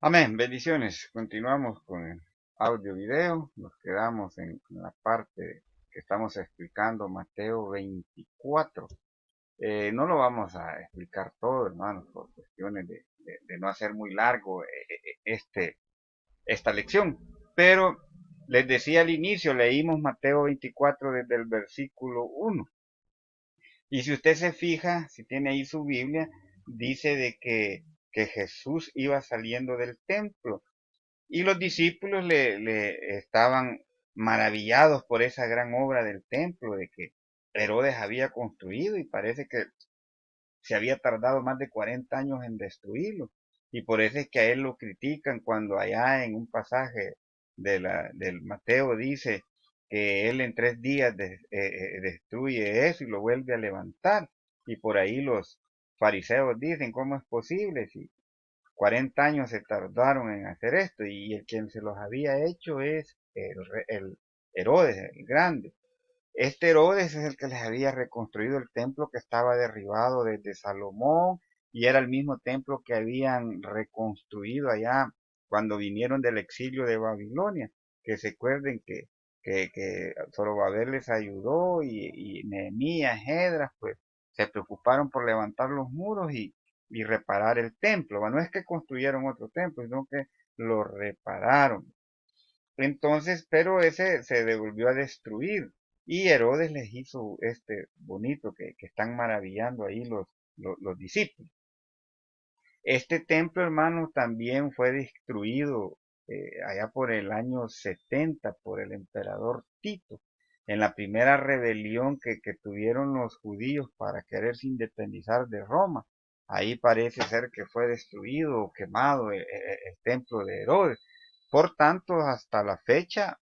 Amén, bendiciones. Continuamos con el audio video. Nos quedamos en la parte que estamos explicando Mateo 24. No lo vamos a explicar todo, hermanos, por cuestiones de no hacer muy largo esta lección. Pero les decía al inicio, leímos Mateo 24 desde el versículo 1. Y si usted se fija, si tiene ahí su Biblia, dice de que Jesús iba saliendo del templo. Y los discípulos le estaban maravillados por esa gran obra del templo de que Herodes había construido y parece que se había tardado más de 40 años en destruirlo. Y por eso es que a él lo critican cuando allá en un pasaje del Mateo dice que él en 3 días destruye eso y lo vuelve a levantar. Y por ahí los fariseos dicen, ¿cómo es posible si 40 años se tardaron en hacer esto? Y el quien se los había hecho es el Herodes, el grande. Este Herodes es el que les había reconstruido el templo que estaba derribado desde Salomón y era el mismo templo que habían reconstruido allá cuando vinieron del exilio de Babilonia. Que se acuerden que Zorobabel les ayudó y Nehemías, Esdras, pues se preocuparon por levantar los muros y reparar el templo. Bueno, no es que construyeron otro templo, sino que lo repararon. Entonces, pero ese se devolvió a destruir. Y Herodes les hizo este bonito que están maravillando ahí los discípulos. Este templo, hermano, también fue destruido allá por el año 70 por el emperador Tito, en la primera rebelión que tuvieron los judíos para quererse independizar de Roma. Ahí parece ser que fue destruido o quemado el templo de Herodes. Por tanto, hasta la fecha,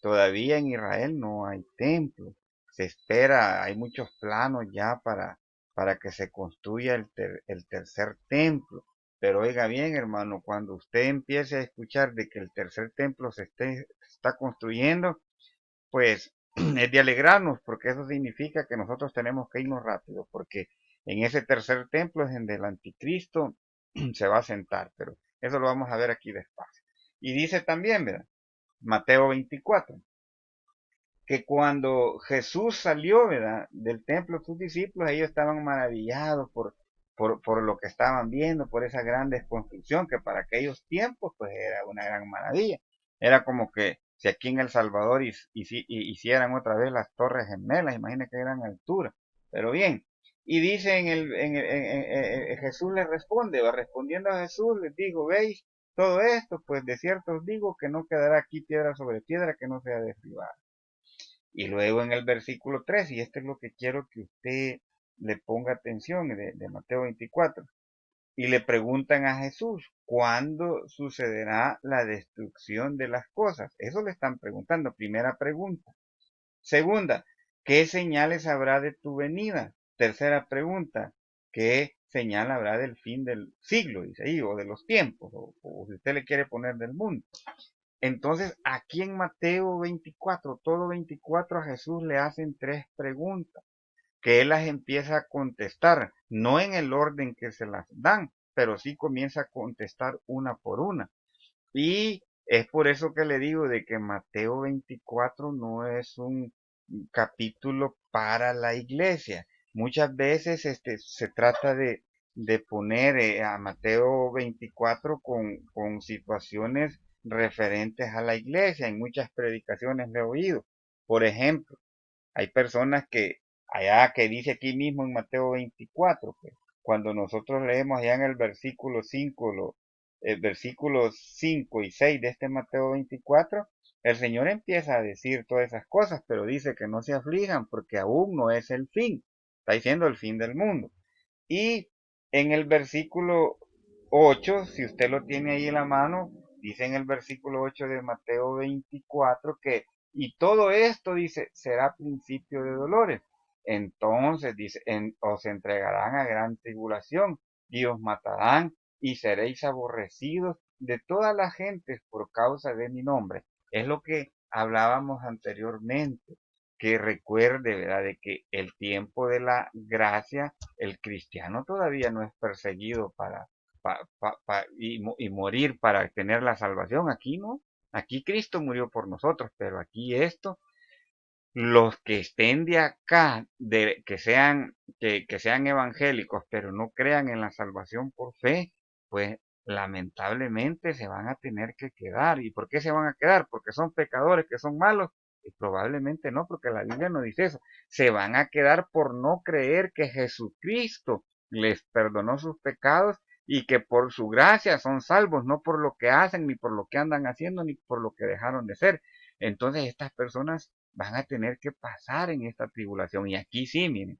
todavía en Israel no hay templo. Se espera, hay muchos planos ya para que se construya el tercer templo. Pero oiga bien, hermano, cuando usted empiece a escuchar de que el tercer templo está construyendo, pues es de alegrarnos, porque eso significa que nosotros tenemos que irnos rápido, porque en ese tercer templo es donde el anticristo se va a sentar, pero eso lo vamos a ver aquí despacio. Y dice también, ¿verdad? Mateo 24, que cuando Jesús salió, ¿verdad?, del templo, sus discípulos, ellos estaban maravillados por lo que estaban viendo, por esa gran desconstrucción, que para aquellos tiempos, pues era una gran maravilla. Era como que si aquí en El Salvador hicieran otra vez las Torres Gemelas, imagínense qué gran altura. Pero bien, y dice Jesús les responde, va respondiendo a Jesús, les digo, ¿veis todo esto? Pues de cierto os digo que no quedará aquí piedra sobre piedra que no sea derribada. Y luego en el versículo 3, y esto es lo que quiero que usted le ponga atención de Mateo 24, y le preguntan a Jesús, ¿cuándo sucederá la destrucción de las cosas? Eso le están preguntando, primera pregunta. Segunda, ¿qué señales habrá de tu venida? Tercera pregunta, ¿qué señal habrá del fin del siglo? Dice ahí, o de los tiempos, o si usted le quiere poner del mundo. Entonces, aquí en Mateo 24, todo 24, a Jesús le hacen 3 preguntas, que él las empieza a contestar, no en el orden que se las dan, pero sí comienza a contestar una por una. Y es por eso que le digo de que Mateo 24 no es un capítulo para la iglesia. Muchas veces se trata de poner a Mateo 24 con situaciones referentes a la iglesia. En muchas predicaciones le he oído. Por ejemplo, hay personas que allá que dice aquí mismo en Mateo 24, pues, cuando nosotros leemos allá en el versículo 5, versículos 5 y 6 de este Mateo 24, el Señor empieza a decir todas esas cosas, pero dice que no se aflijan porque aún no es el fin. Está diciendo el fin del mundo. Y en el versículo 8, si usted lo tiene ahí en la mano, dice en el versículo 8 de Mateo 24 que, y todo esto, dice, será principio de dolores. Entonces, dice, os entregarán a gran tribulación y os matarán y seréis aborrecidos de todas las gentes por causa de mi nombre. Es lo que hablábamos anteriormente, que recuerde, ¿verdad?, de que el tiempo de la gracia, el cristiano todavía no es perseguido y morir para tener la salvación. Aquí no. Aquí Cristo murió por nosotros, pero aquí esto, los que estén de acá, que sean evangélicos, pero no crean en la salvación por fe, pues lamentablemente se van a tener que quedar. ¿Y por qué se van a quedar? ¿Porque son pecadores, que son malos? Y probablemente no, porque la Biblia no dice eso. Se van a quedar por no creer que Jesucristo les perdonó sus pecados y que por su gracia son salvos, no por lo que hacen, ni por lo que andan haciendo, ni por lo que dejaron de ser. Entonces estas personas van a tener que pasar en esta tribulación. Y aquí sí, miren,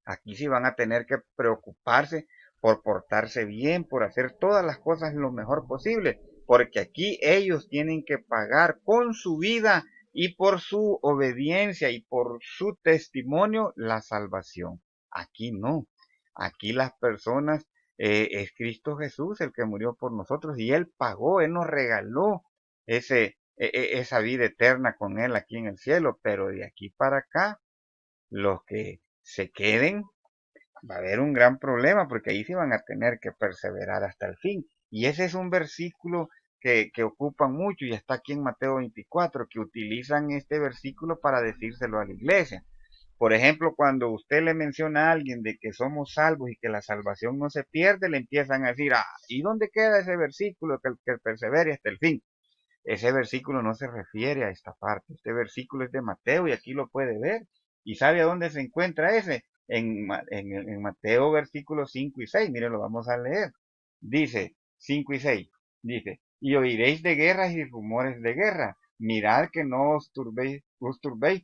aquí sí van a tener que preocuparse por portarse bien, por hacer todas las cosas lo mejor posible, porque aquí ellos tienen que pagar con su vida y por su obediencia y por su testimonio la salvación. Aquí no, aquí las personas, es Cristo Jesús el que murió por nosotros y Él pagó, Él nos regaló esa vida eterna con Él aquí en el cielo, pero de aquí para acá, los que se queden, va a haber un gran problema porque ahí sí van a tener que perseverar hasta el fin. Y ese es un versículo que ocupan mucho y está aquí en Mateo 24, que utilizan este versículo para decírselo a la iglesia. Por ejemplo, cuando usted le menciona a alguien de que somos salvos y que la salvación no se pierde, le empiezan a decir, ¿y dónde queda ese versículo que persevere hasta el fin? Ese versículo no se refiere a esta parte. Este versículo es de Mateo y aquí lo puede ver. ¿Y sabe a dónde se encuentra ese? En Mateo versículos 5 y 6. Mire, lo vamos a leer. Dice 5 y 6. Dice, y oiréis de guerras y rumores de guerra. Mirad que no os turbéis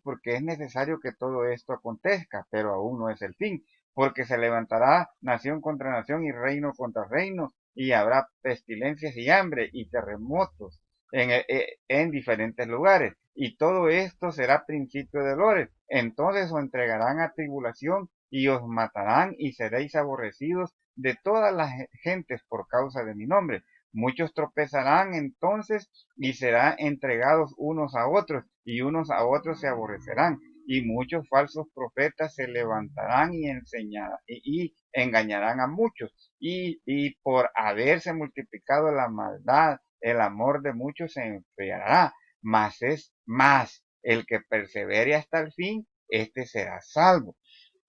porque es necesario que todo esto acontezca, pero aún no es el fin, porque se levantará nación contra nación y reino contra reino, y habrá pestilencias y hambre y terremotos en diferentes lugares. Y todo esto será principio de dolores. Entonces os entregarán a tribulación y os matarán y seréis aborrecidos de todas las gentes por causa de mi nombre. Muchos tropezarán entonces y serán entregados unos a otros y unos a otros se aborrecerán. Y muchos falsos profetas se levantarán y enseñarán y engañarán a muchos. Y por haberse multiplicado la maldad, el amor de muchos se enfriará, mas es más el que persevere hasta el fin, este será salvo.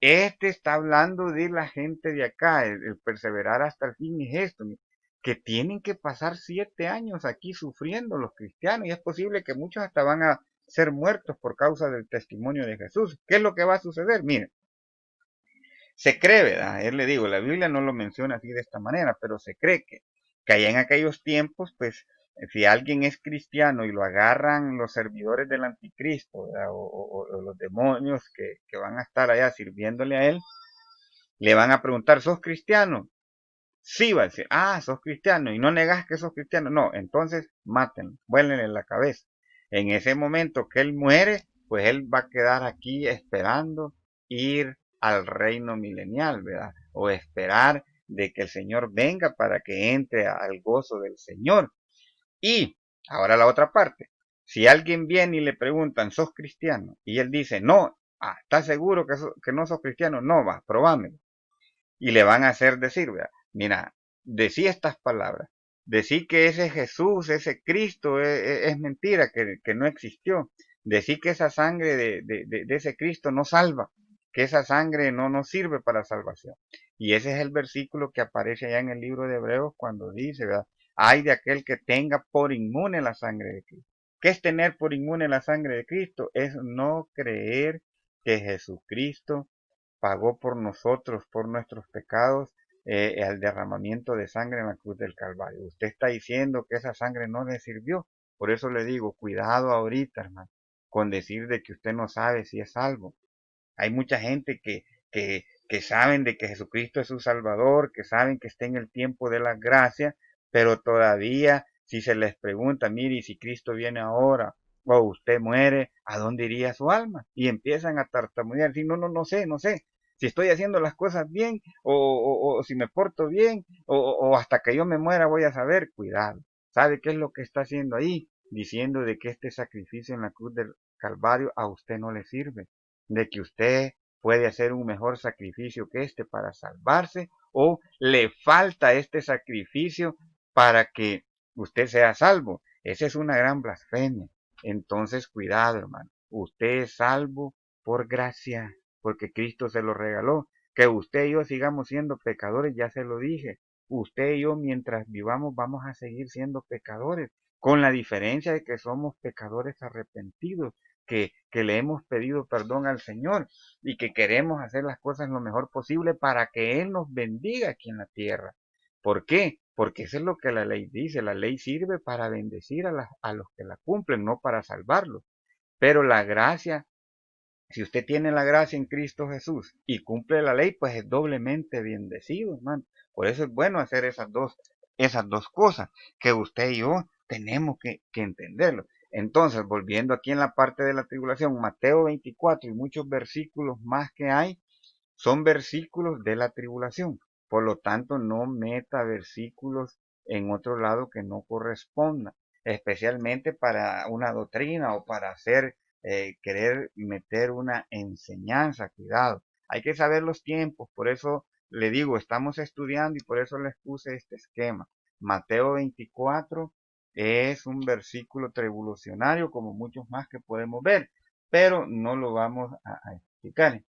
Este está hablando de la gente de acá, el perseverar hasta el fin es esto, que tienen que pasar 7 años aquí sufriendo los cristianos y es posible que muchos hasta van a ser muertos por causa del testimonio de Jesús. ¿Qué es lo que va a suceder? Miren, se cree, ¿verdad? Él le digo, la Biblia no lo menciona así de esta manera, pero se cree que allá en aquellos tiempos, pues, si alguien es cristiano y lo agarran los servidores del anticristo, ¿verdad? O los demonios que van a estar allá sirviéndole a él, le van a preguntar, ¿sos cristiano? Sí, va a decir, sos cristiano y no negas que sos cristiano. No, entonces mátenlo, vuélenle la cabeza. En ese momento que él muere, pues él va a quedar aquí esperando ir al reino milenial, ¿verdad? O esperar de que el Señor venga para que entre al gozo del Señor. Y ahora la otra parte. Si alguien viene y le preguntan, ¿sos cristiano? Y él dice, no, ¿estás seguro que no sos cristiano? No, va, probámelo y le van a hacer decir, ¿verdad? Mira, decí estas palabras, decí que ese Jesús, ese Cristo es mentira, que no existió, decí que esa sangre de ese Cristo no salva, que esa sangre no nos sirve para salvación. Y ese es el versículo que aparece allá en el libro de Hebreos cuando dice, ¿verdad? Hay de aquel que tenga por inmune la sangre de Cristo. ¿Qué es tener por inmune la sangre de Cristo? Es no creer que Jesucristo pagó por nosotros, por nuestros pecados, el derramamiento de sangre en la cruz del Calvario. Usted está diciendo que esa sangre no le sirvió. Por eso le digo, cuidado ahorita, hermano, con decir de que usted no sabe si es salvo. Hay mucha gente que saben de que Jesucristo es su Salvador, que saben que está en el tiempo de la gracia, pero todavía si se les pregunta, mire, y si Cristo viene ahora o usted muere, ¿a dónde iría su alma? Y empiezan a tartamudear, decir, no, no, no sé, no sé, si estoy haciendo las cosas bien o si me porto bien o hasta que yo me muera voy a saber, cuidado. ¿Sabe qué es lo que está haciendo ahí? Diciendo de que este sacrificio en la cruz del Calvario a usted no le sirve, de que usted puede hacer un mejor sacrificio que este para salvarse o le falta este sacrificio para que usted sea salvo. Esa es una gran blasfemia. Entonces, cuidado, hermano. Usted es salvo por gracia, porque Cristo se lo regaló. Que usted y yo sigamos siendo pecadores, ya se lo dije. Usted y yo, mientras vivamos, vamos a seguir siendo pecadores, con la diferencia de que somos pecadores arrepentidos, que le hemos pedido perdón al Señor y que queremos hacer las cosas lo mejor posible para que Él nos bendiga aquí en la tierra. ¿Por qué? Porque eso es lo que la ley dice. La ley sirve para bendecir a los que la cumplen, no para salvarlos. Pero la gracia, si usted tiene la gracia en Cristo Jesús y cumple la ley, pues es doblemente bendecido, hermano. Por eso es bueno hacer esas dos cosas que usted y yo tenemos que entenderlo. Entonces, volviendo aquí en la parte de la tribulación, Mateo 24 y muchos versículos más que hay, son versículos de la tribulación. Por lo tanto, no meta versículos en otro lado que no correspondan, especialmente para una doctrina o para hacer, querer meter una enseñanza. Cuidado, hay que saber los tiempos. Por eso le digo, estamos estudiando y por eso les puse este esquema. Mateo 24 es un versículo tribulacionario como muchos más que podemos ver, pero no lo vamos a explicar.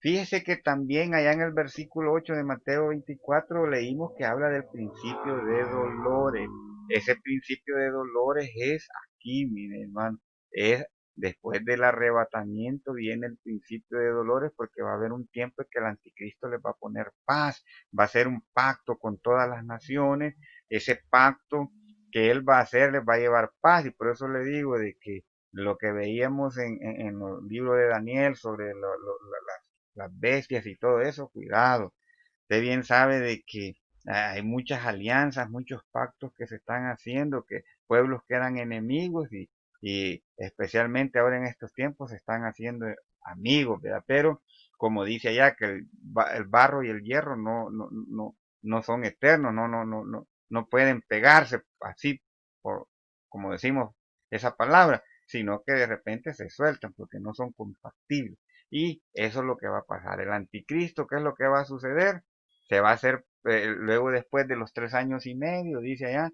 Fíjese que también allá en el versículo 8 de Mateo 24 leímos que habla del principio de dolores. Ese principio de dolores es aquí, mire hermano, es después del arrebatamiento viene el principio de dolores porque va a haber un tiempo en que el anticristo les va a poner paz, va a hacer un pacto con todas las naciones, ese pacto que él va a hacer les va a llevar paz y por eso le digo de que lo que veíamos en los libros de Daniel sobre las bestias y todo eso, cuidado. Usted bien sabe de que hay muchas alianzas, muchos pactos que se están haciendo, que pueblos que eran enemigos y especialmente ahora en estos tiempos se están haciendo amigos, ¿verdad? Pero como dice allá que el barro y el hierro no son eternos, no pueden pegarse así, por, como decimos esa palabra, sino que de repente se sueltan porque no son compatibles. Y eso es lo que va a pasar. El anticristo, ¿qué es lo que va a suceder? Se va a hacer, luego después de los 3 años y medio, dice allá,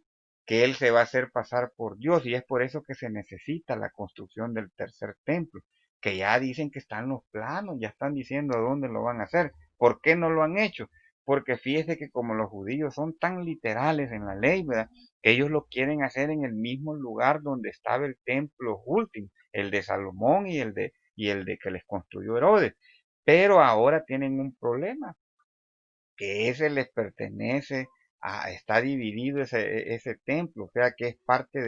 que él se va a hacer pasar por Dios y es por eso que se necesita la construcción del tercer templo, que ya dicen que están los planos, ya están diciendo a dónde lo van a hacer. ¿Por qué no lo han hecho? Porque fíjese que como los judíos son tan literales en la ley, ¿verdad? Ellos lo quieren hacer en el mismo lugar donde estaba el templo último, el de Salomón y el de que les construyó Herodes. Pero ahora tienen un problema, que ese les pertenece está dividido ese templo, o sea que es parte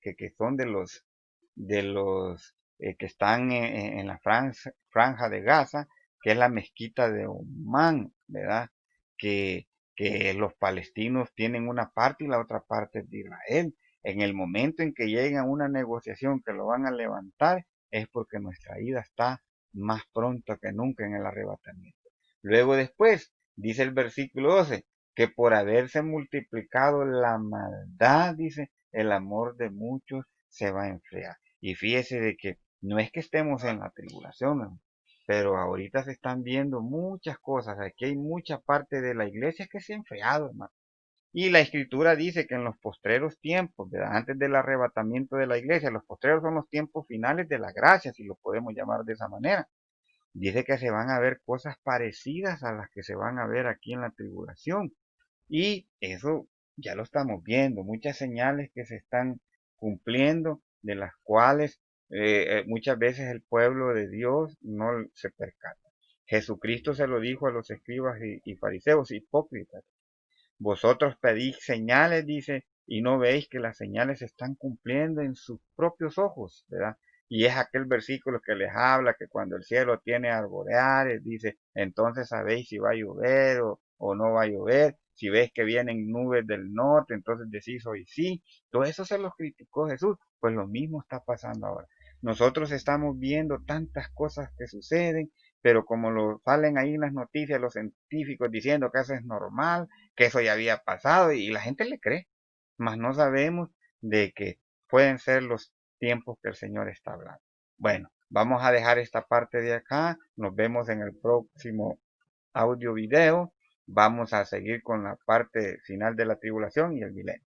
que son de los que están en la franja de Gaza, que es la mezquita de Omán, ¿verdad? Que, que los palestinos tienen una parte y la otra parte es de Israel. En el momento en que lleguen a una negociación que lo van a levantar, es porque nuestra ida está más pronto que nunca en el arrebatamiento. Luego después, dice el versículo 12, que por haberse multiplicado la maldad, dice, el amor de muchos se va a enfriar. Y fíjese de que no es que estemos en la tribulación, ¿no? Pero ahorita se están viendo muchas cosas. Aquí hay mucha parte de la iglesia que se ha enfriado, hermano. Y la escritura dice que en los postreros tiempos, ¿verdad? Antes del arrebatamiento de la iglesia, los postreros son los tiempos finales de la gracia, si lo podemos llamar de esa manera. Dice que se van a ver cosas parecidas a las que se van a ver aquí en la tribulación. Y eso ya lo estamos viendo, muchas señales que se están cumpliendo, de las cuales muchas veces el pueblo de Dios no se percata. Jesucristo se lo dijo a los escribas y fariseos hipócritas. Vosotros pedís señales, dice, y no veis que las señales se están cumpliendo en sus propios ojos, ¿verdad? Y es aquel versículo que les habla que cuando el cielo tiene arboreares, dice, entonces sabéis si va a llover o no va a llover. Si veis que vienen nubes del norte, entonces decís hoy sí. Todo eso se los criticó Jesús. Pues lo mismo está pasando ahora. Nosotros estamos viendo tantas cosas que suceden, pero como lo salen ahí en las noticias los científicos diciendo que eso es normal, que eso ya había pasado y la gente le cree, mas no sabemos de que pueden ser los tiempos que el Señor está hablando. Bueno, vamos a dejar esta parte de acá, nos vemos en el próximo audio video. Vamos a seguir con la parte final de la tribulación y el milenio.